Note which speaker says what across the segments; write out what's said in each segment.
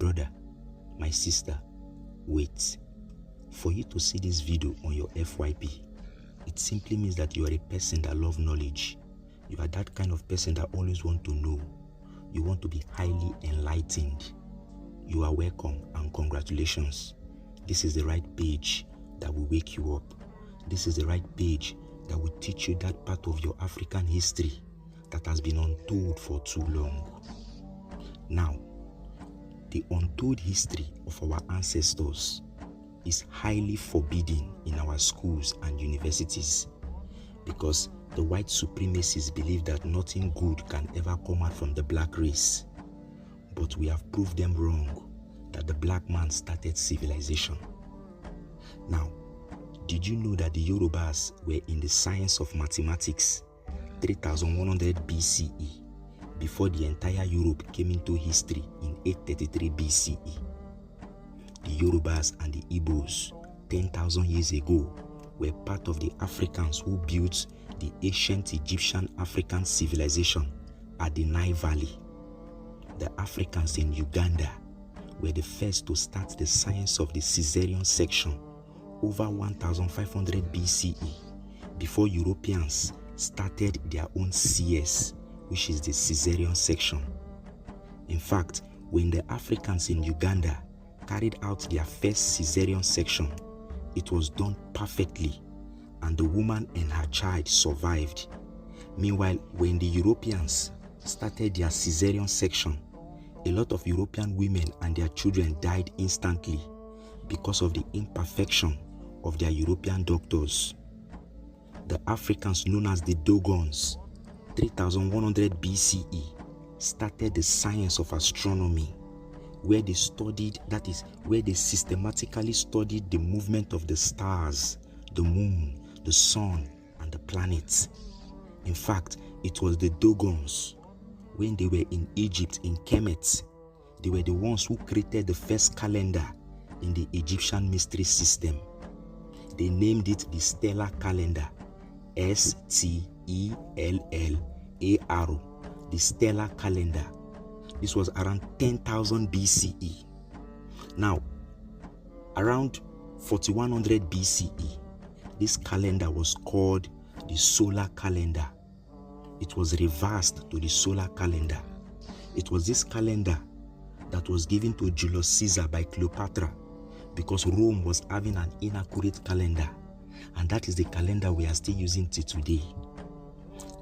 Speaker 1: brother, my sister, wait. For you to see this video on your FYP, it simply means that you are a person that loves knowledge. You are that kind of person that always want to know. You want to be highly enlightened. You are welcome and congratulations. This is the right page that will wake you up. This is the right page that will teach you that part of your African history that has been untold for too long. Now, the untold history of our ancestors is highly forbidden in our schools and universities because the white supremacists believe that nothing good can ever come out from the black race. But we have proved them wrong, that the black man started civilization. Now, did you know that the Yorubas were in the science of mathematics 3100 BCE before the entire Europe came into history in 833 BCE? The Yorubas and the Igbos 10,000 years ago were part of the Africans who built the ancient Egyptian African civilization at the Nile Valley. The Africans in Uganda were the first to start the science of the Caesarean section over 1500 BCE before Europeans started their own CS, which is the Caesarean section. In fact, when the Africans in Uganda carried out their first Caesarean section, it was done perfectly and the woman and her child survived. Meanwhile, when the Europeans started their Caesarean section, a lot of European women and their children died instantly because of the imperfection of their European doctors. The Africans known as the Dogons, 3100 BCE, started the science of astronomy, where they studied, that is, where they systematically studied the movement of the stars, the moon, the sun, and the planets. In fact, it was the Dogons, when they were in Egypt, in Kemet, they were the ones who created the first calendar in the Egyptian mystery system. They named it the stellar calendar, S-T-E-L-L-A-R, the stellar calendar. This was around 10,000 BCE. Now, around 4100 BCE, this calendar was called the solar calendar. It was reversed to the solar calendar. It was this calendar that was given to Julius Caesar by Cleopatra because Rome was having an inaccurate calendar. And that is the calendar we are still using till today.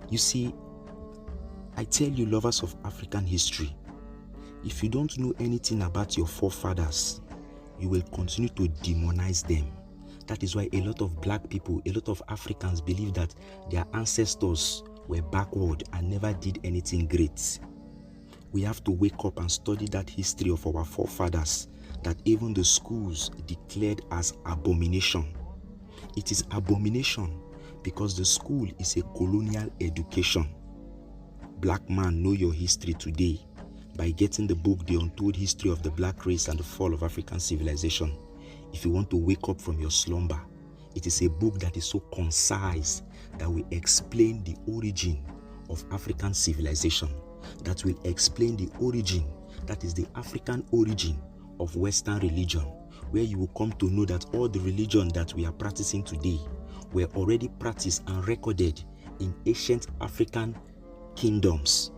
Speaker 1: You see, I tell you, lovers of African history, if you don't know anything about your forefathers, you will continue to demonize them. That is why a lot of black people, a lot of Africans believe that their ancestors were backward and never did anything great. We have to wake up and study that history of our forefathers that even the schools declared as abomination. It is abomination because the school is a colonial education. Black man, know your history today by getting the book The Untold History of the Black Race and the Fall of African Civilization. If you want to wake up from your slumber, it is a book that is so concise that will explain the origin of African civilization, that will explain the origin, that is the African origin of Western religion, where you will come to know that all the religion that we are practicing today were already practiced and recorded in ancient African kingdoms